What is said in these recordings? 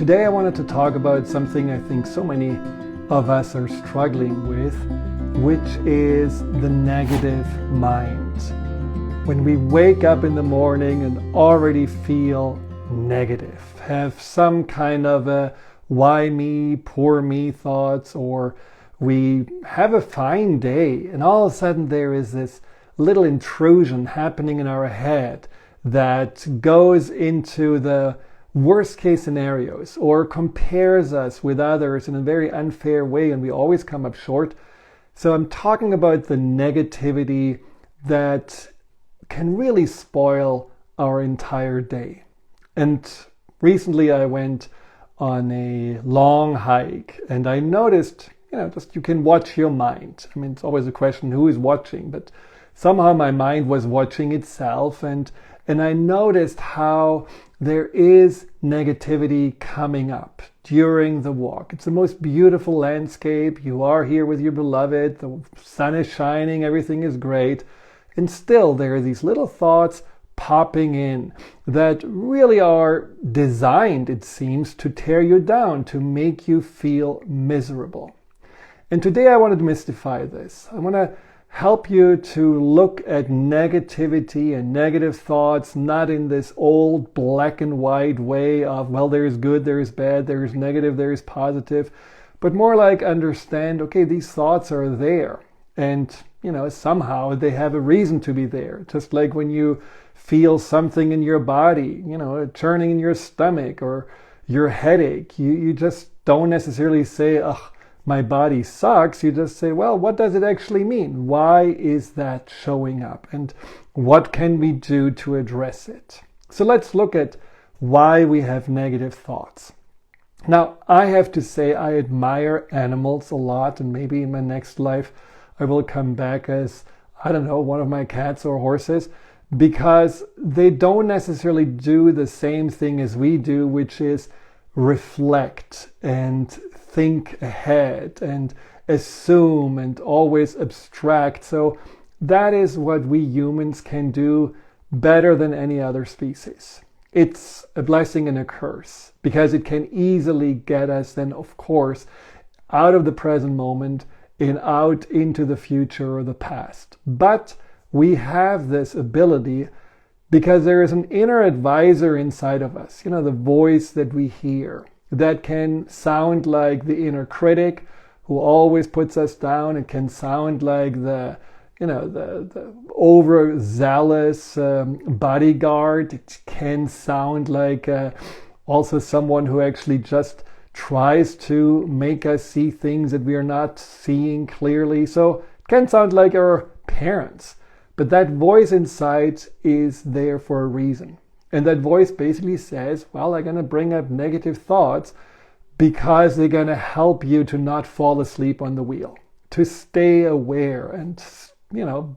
Today I wanted to talk about something I think so many of us are struggling with, which is the negative mind. When we wake up in the morning and already feel negative, have some kind of a why me, poor me thoughts, or we have a fine day and all of a sudden there is this little intrusion happening in our head that goes into the worst case scenarios or compares us with others in a very unfair way, and we always come up short. So I'm talking about the negativity that can really spoil our entire day. And recently I went on a long hike and I noticed, just you can watch your mind. I mean, it's always a question who is watching, but somehow my mind was watching itself, and I noticed how there is negativity coming up during the walk. It's the most beautiful landscape. You are here with your beloved, the sun is shining, everything is great. And still there are these little thoughts popping in that really are designed, it seems, to tear you down, to make you feel miserable. And today I want to demystify this. I want to help you to look at negativity and negative thoughts, not in this old black and white way of, well, there is good, there is bad, there is negative, there is positive, but more like understand, okay, these thoughts are there. And, somehow they have a reason to be there. Just like when you feel something in your body, a churning in your stomach or your headache, you just don't necessarily say, ugh, my body sucks. You just say, well, what does it actually mean? Why is that showing up? And what can we do to address it? So let's look at why we have negative thoughts. Now, I have to say I admire animals a lot, and maybe in my next life I will come back as, one of my cats or horses, because they don't necessarily do the same thing as we do, which is reflect and think ahead and assume and always abstract. So that is what we humans can do better than any other species. It's a blessing and a curse, because it can easily get us then, of course, out of the present moment and out into the future or the past. But we have this ability because there is an inner advisor inside of us, the voice that we hear, that can sound like the inner critic who always puts us down. It can sound like the overzealous bodyguard. It can sound like also someone who actually just tries to make us see things that we are not seeing clearly. So it can sound like our parents, but that voice inside is there for a reason. And that voice basically says, well, they're going to bring up negative thoughts because they're going to help you to not fall asleep on the wheel, to stay aware and,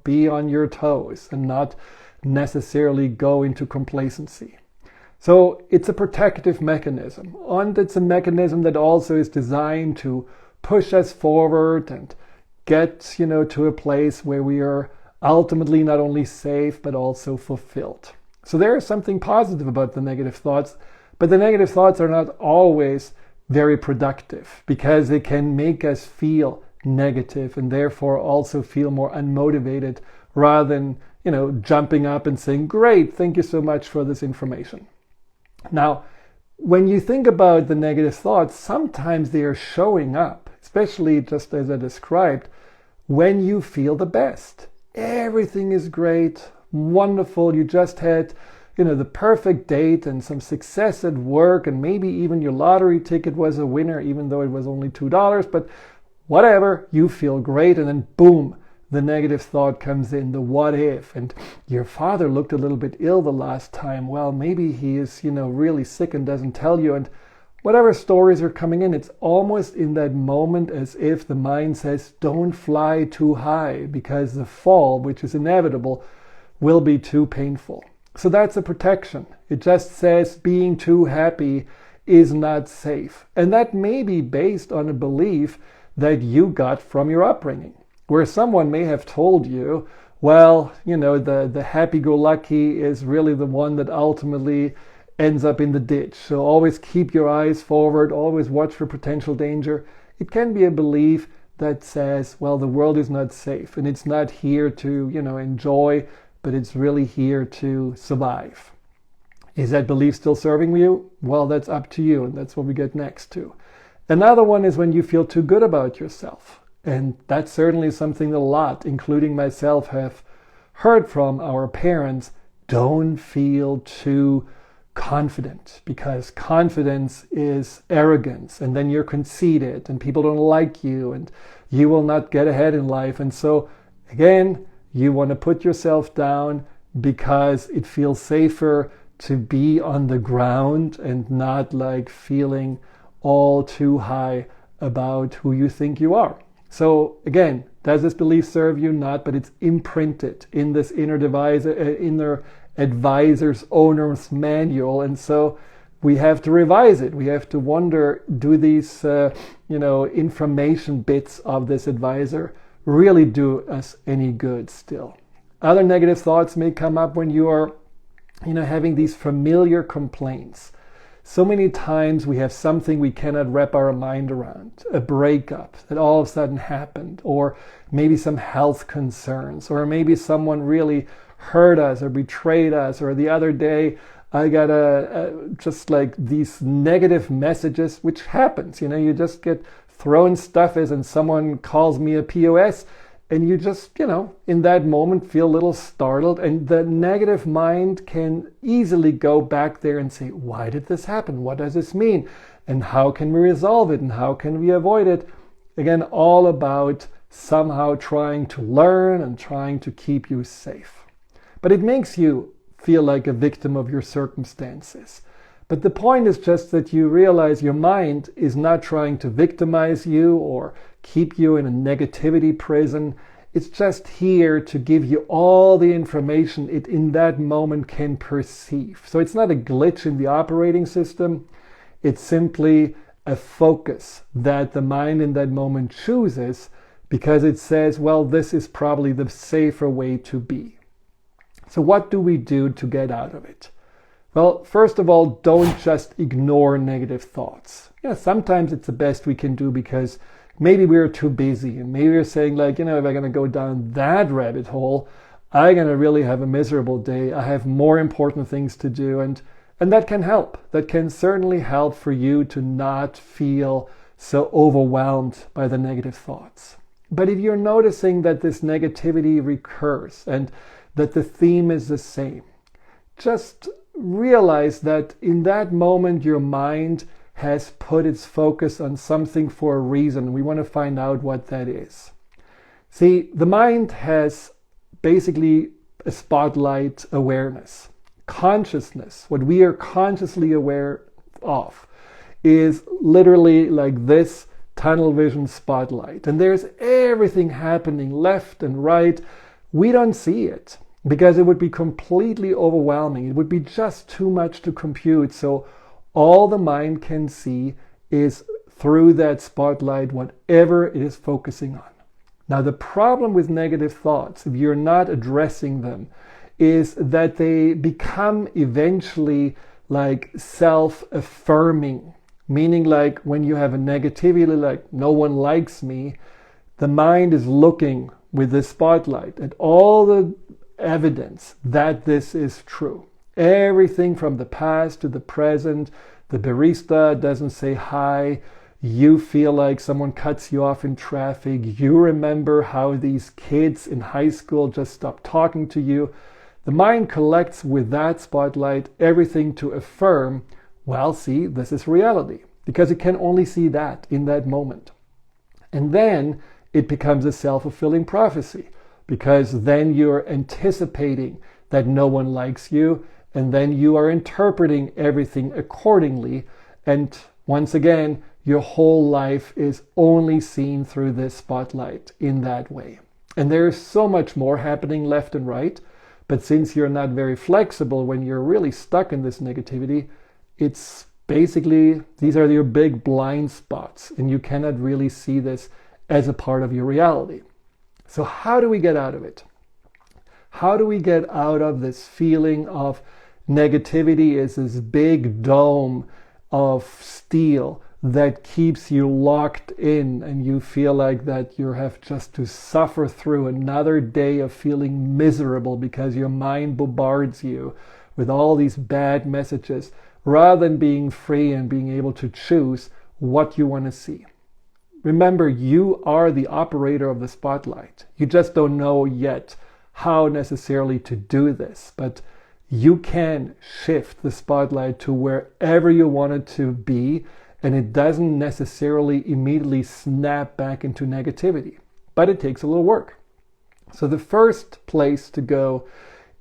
be on your toes and not necessarily go into complacency. So it's a protective mechanism, and it's a mechanism that also is designed to push us forward and get, to a place where we are ultimately not only safe, but also fulfilled. So there is something positive about the negative thoughts, but the negative thoughts are not always very productive because they can make us feel negative and therefore also feel more unmotivated rather than, jumping up and saying, great, thank you so much for this information. Now, when you think about the negative thoughts, sometimes they are showing up, especially just as I described, when you feel the best. Everything is great, wonderful. You just had, the perfect date and some success at work, and maybe even your lottery ticket was a winner, even though it was only $2, but whatever, you feel great, and then boom, the negative thought comes in, the what if, and your father looked a little bit ill the last time. Well, maybe he is, really sick and doesn't tell you, and whatever stories are coming in, it's almost in that moment as if the mind says, don't fly too high because the fall, which is inevitable, will be too painful. So that's a protection. It just says being too happy is not safe. And that may be based on a belief that you got from your upbringing, where someone may have told you, well, the happy-go-lucky is really the one that ultimately ends up in the ditch. So always keep your eyes forward, always watch for potential danger. It can be a belief that says, well, the world is not safe and it's not here to, enjoy, but it's really here to survive. Is that belief still serving you? Well, that's up to you, and that's what we get next to. Another one is when you feel too good about yourself. And that's certainly something that a lot, including myself, have heard from our parents. Don't feel too confident, because confidence is arrogance, and then you're conceited and people don't like you and you will not get ahead in life. And so again, you want to put yourself down because it feels safer to be on the ground and not like feeling all too high about who you think you are. So again, does this belief serve you? Not, but it's imprinted in this inner advisor's owner's manual, and so we have to revise it. We have to wonder, do these information bits of this advisor really do us any good still? Other negative thoughts may come up when you are having these familiar complaints. So many times we have something we cannot wrap our mind around, a breakup that all of a sudden happened, or maybe some health concerns, or maybe someone really hurt us or betrayed us, or the other day I got just like these negative messages, which happens, you just get thrown stuff as, and someone calls me a POS, and you just, in that moment feel a little startled, and the negative mind can easily go back there and say, why did this happen? What does this mean? And how can we resolve it? And how can we avoid it? Again, all about somehow trying to learn and trying to keep you safe. But it makes you feel like a victim of your circumstances. But the point is just that you realize your mind is not trying to victimize you or keep you in a negativity prison. It's just here to give you all the information it in that moment can perceive. So it's not a glitch in the operating system. It's simply a focus that the mind in that moment chooses because it says, well, this is probably the safer way to be. So what do we do to get out of it? Well, first of all, don't just ignore negative thoughts. Sometimes it's the best we can do because maybe we're too busy, and maybe we're saying like, if I'm going to go down that rabbit hole, I'm going to really have a miserable day. I have more important things to do, and that can help. That can certainly help for you to not feel so overwhelmed by the negative thoughts. But if you're noticing that this negativity recurs and that the theme is the same, just realize that in that moment your mind has put its focus on something for a reason. We want to find out what that is. See, the mind has basically a spotlight awareness. Consciousness, what we are consciously aware of, is literally like this tunnel vision spotlight. And there's everything happening left and right. We don't see it, because it would be completely overwhelming. It would be just too much to compute. So all the mind can see is through that spotlight, whatever it is focusing on. Now, the problem with negative thoughts, if you're not addressing them, is that they become eventually like self-affirming, meaning like when you have a negativity, like no one likes me, the mind is looking with the spotlight at all the evidence that this is true. Everything from the past to the present. The barista doesn't say hi. You feel like someone cuts you off in traffic. You remember how these kids in high school just stopped talking to you. The mind collects with that spotlight everything to affirm, well, see, this is reality, because it can only see that in that moment. And then it becomes a self-fulfilling prophecy, because then you're anticipating that no one likes you, and then you are interpreting everything accordingly. And once again, your whole life is only seen through this spotlight in that way. And there is so much more happening left and right, but since you're not very flexible when you're really stuck in this negativity, it's basically, these are your big blind spots, and you cannot really see this as a part of your reality. So how do we get out of it? How do we get out of this feeling of negativity is this big dome of steel that keeps you locked in, and you feel like that you have just to suffer through another day of feeling miserable because your mind bombards you with all these bad messages, rather than being free and being able to choose what you want to see. Remember, you are the operator of the spotlight. You just don't know yet how necessarily to do this, but you can shift the spotlight to wherever you want it to be, and it doesn't necessarily immediately snap back into negativity, but it takes a little work. So the first place to go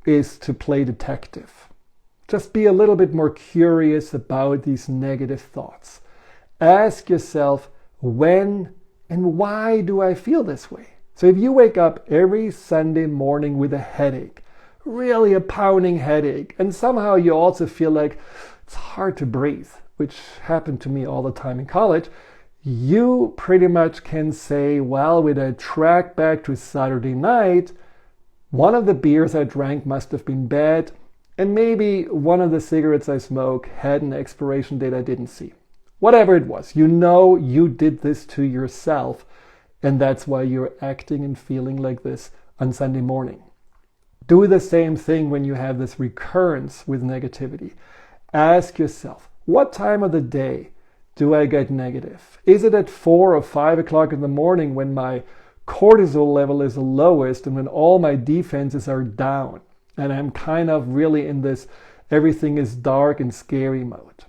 is to play detective. Just be a little bit more curious about these negative thoughts. Ask yourself, when and why do I feel this way? So if you wake up every Sunday morning with a headache, really a pounding headache, and somehow you also feel like it's hard to breathe, which happened to me all the time in college, you pretty much can say, well, when I track back to Saturday night, one of the beers I drank must have been bad, and maybe one of the cigarettes I smoked had an expiration date I didn't see. Whatever it was, you know you did this to yourself, and that's why you're acting and feeling like this on Sunday morning. Do the same thing when you have this recurrence with negativity. Ask yourself, what time of the day do I get negative? Is it at 4 or 5 o'clock in the morning when my cortisol level is the lowest and when all my defenses are down and I'm kind of really in this everything is dark and scary mode?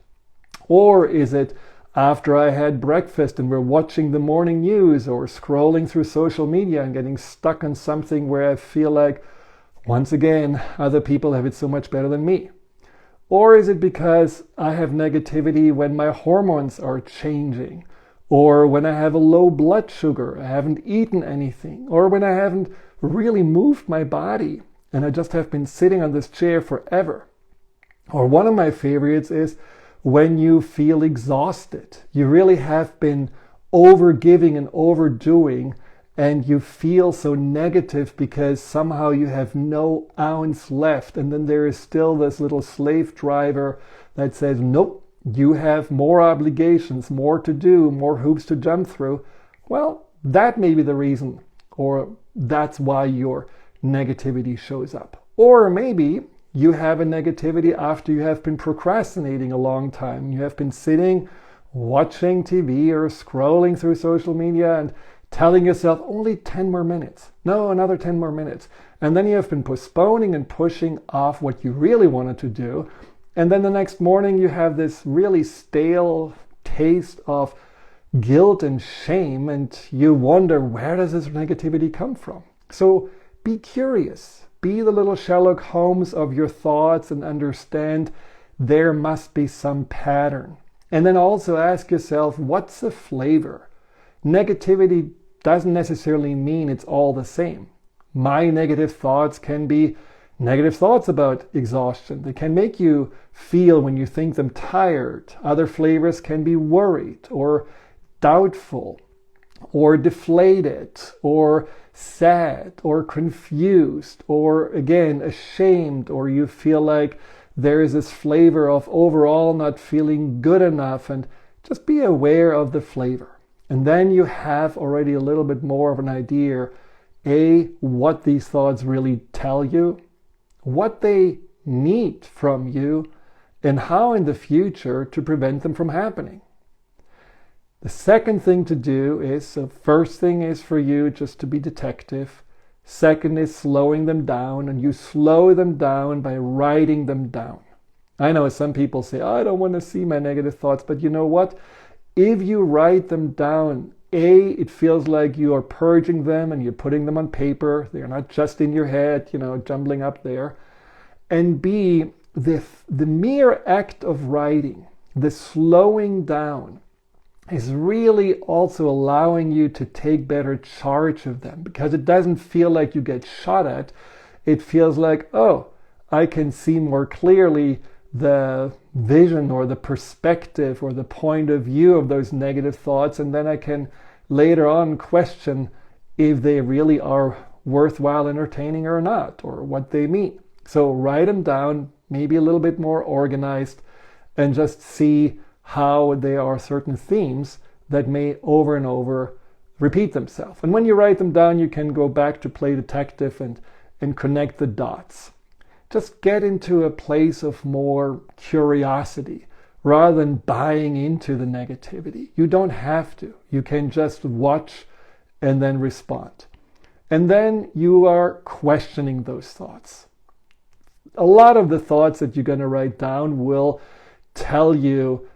Or is it after I had breakfast and we're watching the morning news or scrolling through social media and getting stuck on something where I feel like, once again, other people have it so much better than me? Or is it because I have negativity when my hormones are changing, or when I have a low blood sugar, I haven't eaten anything, or when I haven't really moved my body and I just have been sitting on this chair forever? Or one of my favorites is when you feel exhausted. You really have been overgiving and overdoing, and you feel so negative because somehow you have no ounce left. And then there is still this little slave driver that says, nope, you have more obligations, more to do, more hoops to jump through. Well, that may be the reason, or that's why your negativity shows up. Or maybe you have a negativity after you have been procrastinating a long time. You have been sitting, watching TV or scrolling through social media and telling yourself only 10 more minutes. No, another 10 more minutes. And then you have been postponing and pushing off what you really wanted to do. And then the next morning you have this really stale taste of guilt and shame, and you wonder, where does this negativity come from? So be curious. Be the little Sherlock Holmes of your thoughts and understand there must be some pattern. And then also ask yourself, what's the flavor? Negativity doesn't necessarily mean it's all the same. My negative thoughts can be negative thoughts about exhaustion. They can make you feel, when you think them, tired. Other flavors can be worried or doubtful or deflated or sad or confused or, again, ashamed, or you feel like there is this flavor of overall not feeling good enough. And just be aware of the flavor. And then you have already a little bit more of an idea, what these thoughts really tell you, what they need from you, and how in the future to prevent them from happening. The second thing to do is, so first thing is for you just to be detective. Second is slowing them down, and you slow them down by writing them down. I know some people say, I don't want to see my negative thoughts, but you know what? If you write them down, it feels like you are purging them and you're putting them on paper. They're not just in your head, jumbling up there. And B, the mere act of writing, the slowing down, is really also allowing you to take better charge of them, because it doesn't feel like you get shot at. It feels like, oh, I can see more clearly the vision or the perspective or the point of view of those negative thoughts, and then I can later on question if they really are worthwhile entertaining or not, or what they mean. So write them down, maybe a little bit more organized, and just see how there are certain themes that may over and over repeat themselves. And when you write them down, you can go back to play detective and connect the dots. Just get into a place of more curiosity rather than buying into the negativity. You don't have to. You can just watch and then respond. And then you are questioning those thoughts. A lot of the thoughts that you're going to write down will tell you,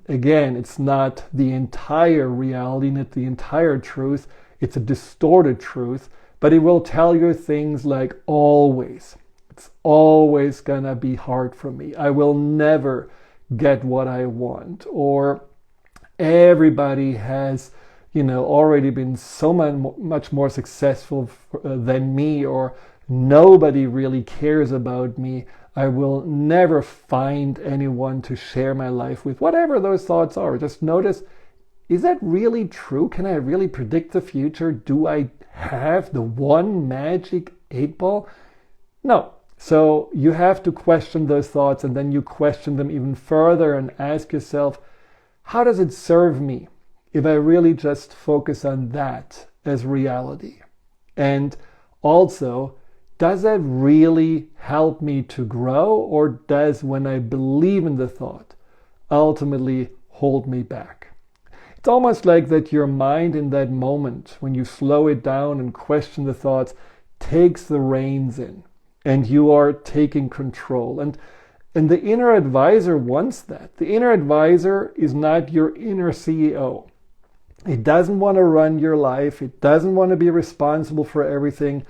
again, it's not the entire reality, not the entire truth. It's a distorted truth, but it will tell you things like always. It's always going to be hard for me. I will never get what I want. Or everybody has, already been so much more successful than me, or nobody really cares about me. I will never find anyone to share my life with. Whatever those thoughts are, just notice, is that really true? Can I really predict the future? Do I have the one magic 8-ball? No. So you have to question those thoughts, and then you question them even further and ask yourself, how does it serve me if I really just focus on that as reality? And also, does that really help me to grow, or does, when I believe in the thought, ultimately hold me back? It's almost like that your mind in that moment, when you slow it down and question the thoughts, takes the reins in, and you are taking control. And the inner advisor wants that. The inner advisor is not your inner CEO. It doesn't want to run your life. It doesn't want to be responsible for everything.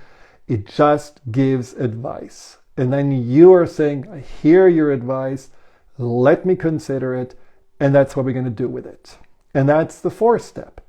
It just gives advice. And then you are saying, I hear your advice, let me consider it, and that's what we're going to do with it. And that's the 4th step,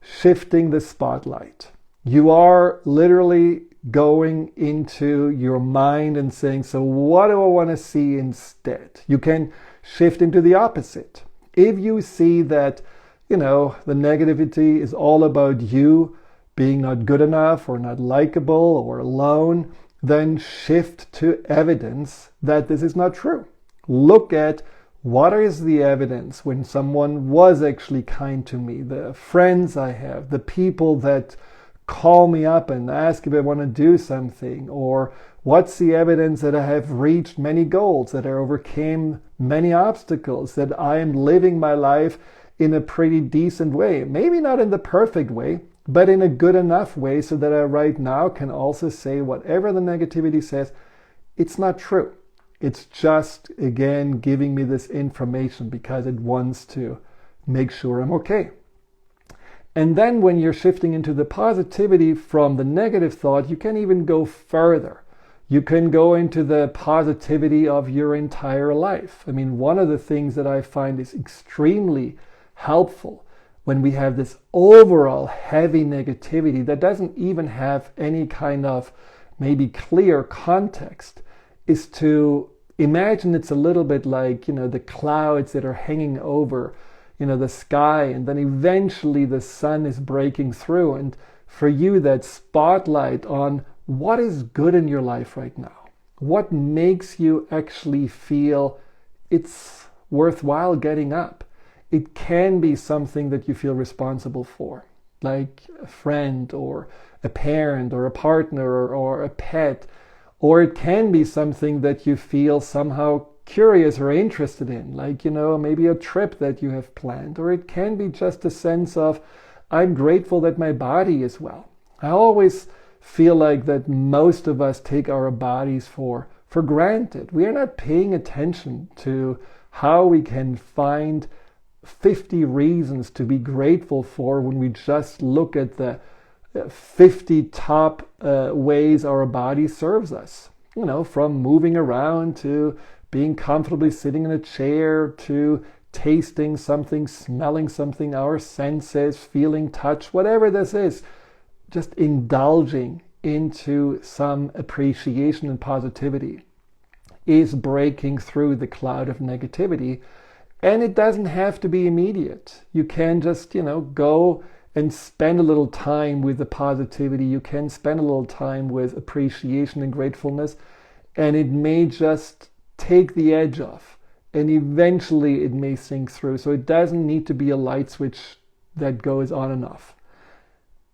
shifting the spotlight. You are literally going into your mind and saying, so what do I want to see instead? You can shift into the opposite. If you see that, the negativity is all about you being not good enough or not likable or alone, then shift to evidence that this is not true. Look at what is the evidence when someone was actually kind to me, the friends I have, the people that call me up and ask if I want to do something, or what's the evidence that I have reached many goals, that I overcame many obstacles, that I am living my life in a pretty decent way. Maybe not in the perfect way, but in a good enough way so that I right now can also say whatever the negativity says, it's not true. It's just, again, giving me this information because it wants to make sure I'm okay. And then when you're shifting into the positivity from the negative thought, you can even go further. You can go into the positivity of your entire life. I mean, one of the things that I find is extremely helpful when we have this overall heavy negativity that doesn't even have any kind of maybe clear context, is to imagine it's a little bit like, the clouds that are hanging over, the sky, and then eventually the sun is breaking through. And for you, that spotlight on what is good in your life right now, what makes you actually feel it's worthwhile getting up. It can be something that you feel responsible for, like a friend or a parent or a partner or a pet, or it can be something that you feel somehow curious or interested in, like, maybe a trip that you have planned, or it can be just a sense of, I'm grateful that my body is well. I always feel like that most of us take our bodies for granted. We are not paying attention to how we can find 50 reasons to be grateful for when we just look at the 50 top ways our body serves us. From moving around to being comfortably sitting in a chair, to tasting something, smelling something, our senses, feeling touch, whatever this is, just indulging into some appreciation and positivity is breaking through the cloud of negativity. And it doesn't have to be immediate. You can just, go and spend a little time with the positivity. You can spend a little time with appreciation and gratefulness. And it may just take the edge off, and eventually it may sink through. So it doesn't need to be a light switch that goes on and off.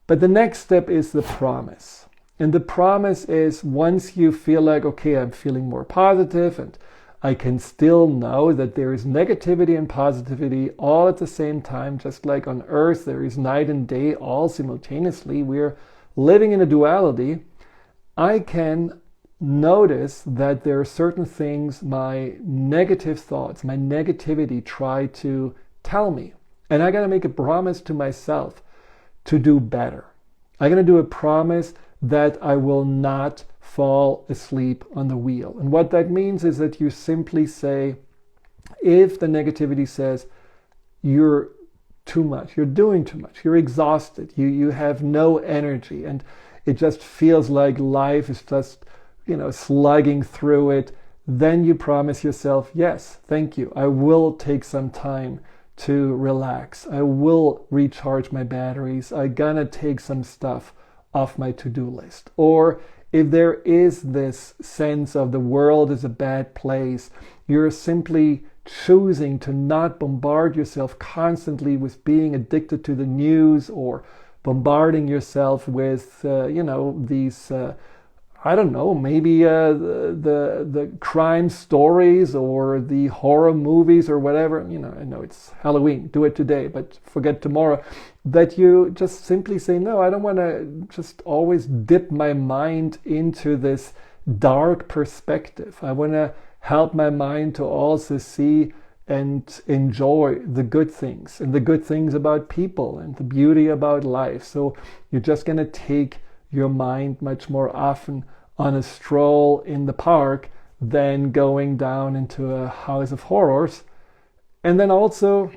But the next step is the promise. And the promise is, once you feel like, okay, I'm feeling more positive and I can still know that there is negativity and positivity all at the same time, just like on Earth there is night and day all simultaneously. We're living in a duality. I can notice that there are certain things my negative thoughts, my negativity try to tell me. And I got to make a promise to myself to do better. I'm going to do a promise that I will not fall asleep on the wheel. And what that means is that you simply say, if the negativity says, you're too much, you're doing too much, you're exhausted, you have no energy, and it just feels like life is just, slugging through it, then you promise yourself, yes, thank you, I will take some time to relax. I will recharge my batteries. I'm gonna take some stuff off my to-do list. Or if there is this sense of the world is a bad place, you're simply choosing to not bombard yourself constantly with being addicted to the news, or bombarding yourself with, these, maybe the crime stories or the horror movies or whatever. I know it's Halloween, do it today, but forget tomorrow. That you just simply say, no, I don't want to just always dip my mind into this dark perspective. I want to help my mind to also see and enjoy the good things, and the good things about people, and the beauty about life. So you're just going to take your mind much more often on a stroll in the park than going down into a house of horrors. And then also,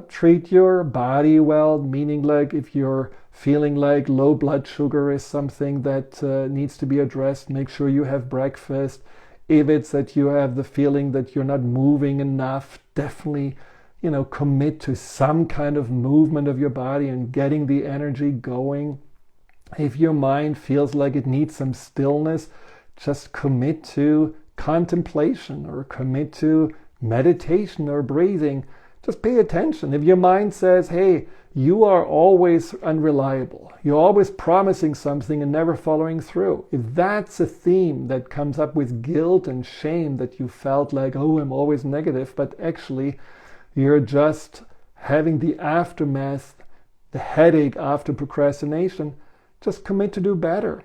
treat your body well, meaning like if you're feeling like low blood sugar is something that needs to be addressed, make sure you have breakfast. If it's that you have the feeling that you're not moving enough, definitely, commit to some kind of movement of your body and getting the energy going. If your mind feels like it needs some stillness, just commit to contemplation or commit to meditation or breathing. Just pay attention. If your mind says, hey, you are always unreliable, you're always promising something and never following through. If that's a theme that comes up with guilt and shame, that you felt like, oh, I'm always negative, but actually you're just having the aftermath, the headache after procrastination, just commit to do better.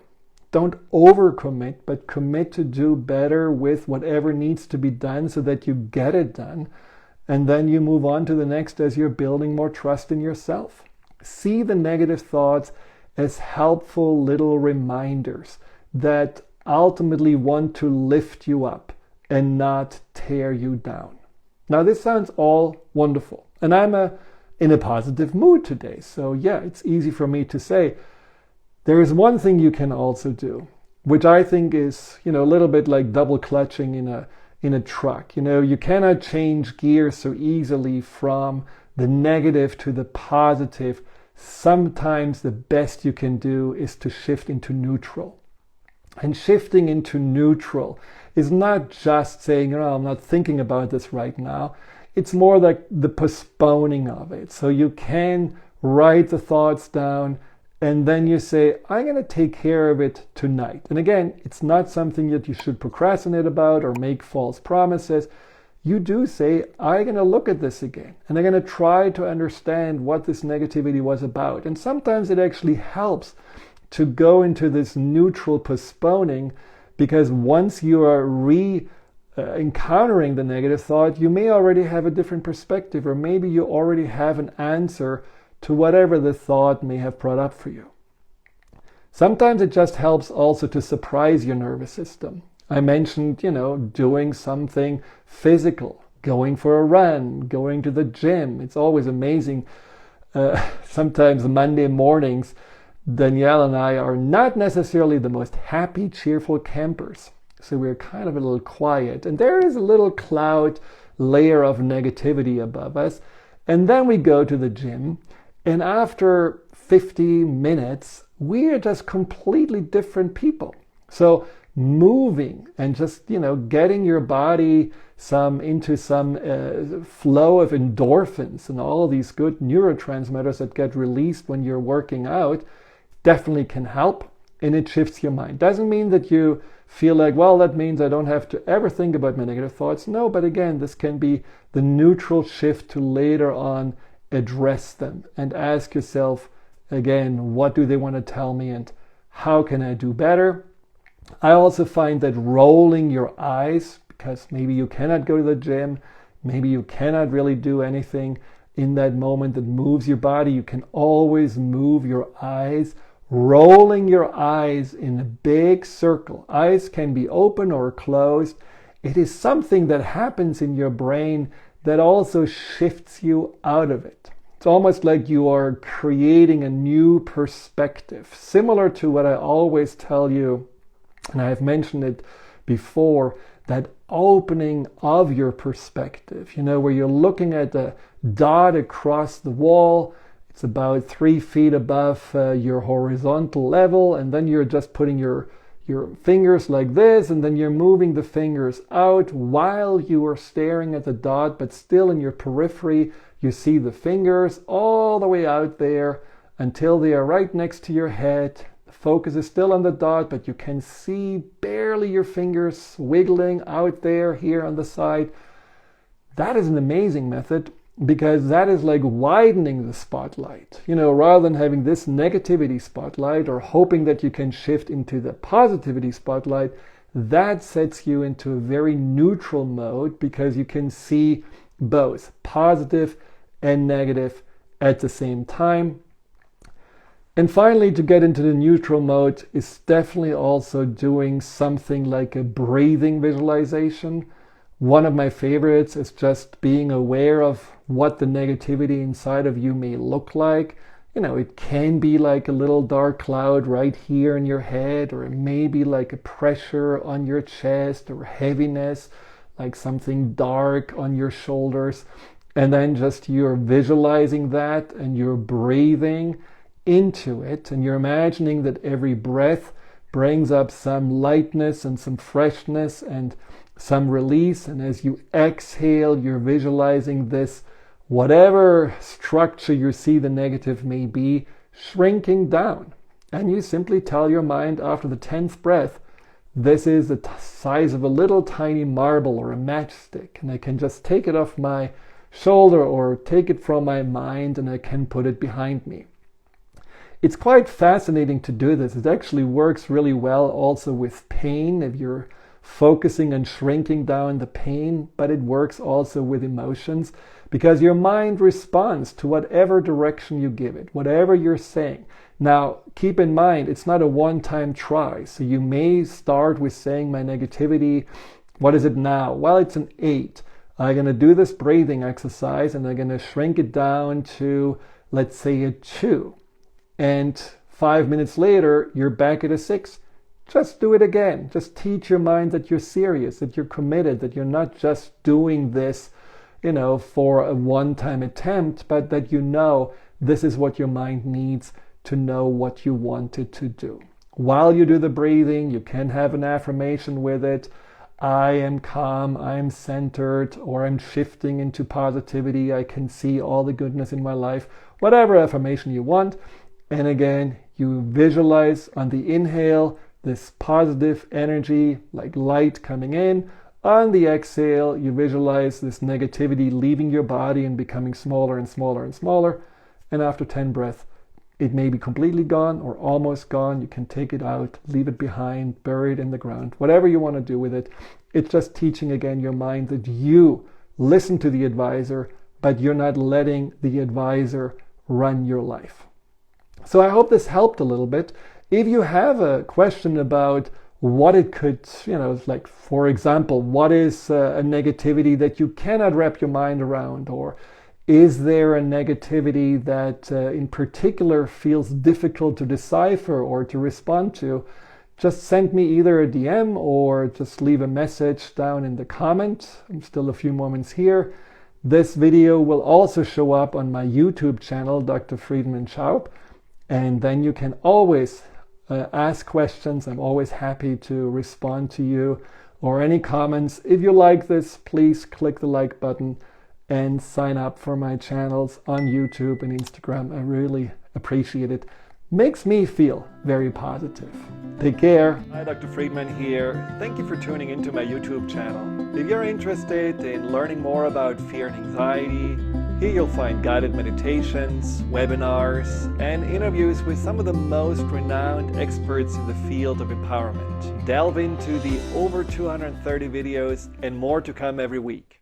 Don't overcommit, but commit to do better with whatever needs to be done so that you get it done. And then you move on to the next as you're building more trust in yourself. See the negative thoughts as helpful little reminders that ultimately want to lift you up and not tear you down. Now, this sounds all wonderful. And I'm in a positive mood today. So yeah, it's easy for me to say. There is one thing you can also do, which I think is, a little bit like double clutching in a truck. You cannot change gears so easily from the negative to the positive. Sometimes the best you can do is to shift into neutral. And shifting into neutral is not just saying, I'm not thinking about this right now. It's more like the postponing of it. So you can write the thoughts down, and then you say, I'm going to take care of it tonight. And again, it's not something that you should procrastinate about or make false promises. You do say, I'm going to look at this again. And I'm going to try to understand what this negativity was about. And sometimes it actually helps to go into this neutral postponing, because once you are encountering the negative thought, you may already have a different perspective, or maybe you already have an answer to whatever the thought may have brought up for you. Sometimes it just helps also to surprise your nervous system. I mentioned, doing something physical, going for a run, going to the gym. It's always amazing. Sometimes Monday mornings, Danielle and I are not necessarily the most happy, cheerful campers. So we're kind of a little quiet. And there is a little cloud layer of negativity above us. And then we go to the gym. And after 50 minutes, we are just completely different people. So moving and just, getting your body into some flow of endorphins and all these good neurotransmitters that get released when you're working out definitely can help, and it shifts your mind. Doesn't mean that you feel like, well, that means I don't have to ever think about my negative thoughts. No, but again, this can be the neutral shift to later on address them and ask yourself again, what do they want to tell me and how can I do better? I also find that rolling your eyes, because maybe you cannot go to the gym, maybe you cannot really do anything in that moment that moves your body, you can always move your eyes. Rolling your eyes in a big circle. Eyes can be open or closed. It is something that happens in your brain that also shifts you out of it. It's almost like you are creating a new perspective, similar to what I always tell you, and I've mentioned it before, that opening of your perspective, where you're looking at the dot across the wall. It's about 3 feet above your horizontal level, and then you're just putting your fingers like this, and then you're moving the fingers out while you are staring at the dot, but still in your periphery you see the fingers all the way out there until they are right next to your head. The focus is still on the dot, but you can see barely your fingers wiggling out there here on the side. That is an amazing method, because that is like widening the spotlight, rather than having this negativity spotlight or hoping that you can shift into the positivity spotlight. That sets you into a very neutral mode, because you can see both positive and negative at the same time. And finally, to get into the neutral mode is definitely also doing something like a breathing visualization. One of my favorites is just being aware of what the negativity inside of you may look like. It can be like a little dark cloud right here in your head, or it may be like a pressure on your chest, or heaviness, like something dark on your shoulders. And then just you're visualizing that and you're breathing into it, and you're imagining that every breath brings up some lightness and some freshness and some release, and as you exhale, you're visualizing this, whatever structure you see the negative may be, shrinking down. And you simply tell your mind after the 10th breath, this is the size of a little tiny marble or a matchstick, and I can just take it off my shoulder or take it from my mind, and I can put it behind me. It's quite fascinating to do this. It actually works really well also with pain, if you're focusing on shrinking down the pain, but it works also with emotions, because your mind responds to whatever direction you give it, whatever you're saying. Now, keep in mind, it's not a one-time try. So you may start with saying, my negativity, what is it now? Well, it's an 8. I'm going to do this breathing exercise, and I'm going to shrink it down to, let's say, a 2. And 5 minutes later, you're back at a 6. Just do it again. Just teach your mind that you're serious, that you're committed, that you're not just doing this, for a one-time attempt, but that this is what your mind needs to know what you want it to do. While you do the breathing, you can have an affirmation with it. I am calm, I'm centered, or I'm shifting into positivity. I can see all the goodness in my life. Whatever affirmation you want. And again, you visualize on the inhale this positive energy, like light coming in. On the exhale, you visualize this negativity leaving your body and becoming smaller and smaller and smaller. And after 10 breaths, it may be completely gone or almost gone. You can take it out, leave it behind, bury it in the ground, whatever you want to do with it. It's just teaching again your mind that you listen to the advisor, but you're not letting the advisor run your life. So I hope this helped a little bit. If you have a question about what it could, like, for example, what is a negativity that you cannot wrap your mind around, or is there a negativity that in particular feels difficult to decipher or to respond to, just send me either a DM or just leave a message down in the comment. I'm still a few moments here. This video will also show up on my YouTube channel, Dr. Friedemann Schaub. And then you can always ask questions. I'm always happy to respond to you, or any comments. If you like this, please click the like button and sign up for my channels on YouTube and Instagram. I really appreciate it. Makes me feel very positive. Take care. Hi, Dr. Friedemann here. Thank you for tuning into my YouTube channel. If you're interested in learning more about fear and anxiety, here you'll find guided meditations, webinars, and interviews with some of the most renowned experts in the field of empowerment. Delve into the over 230 videos and more to come every week.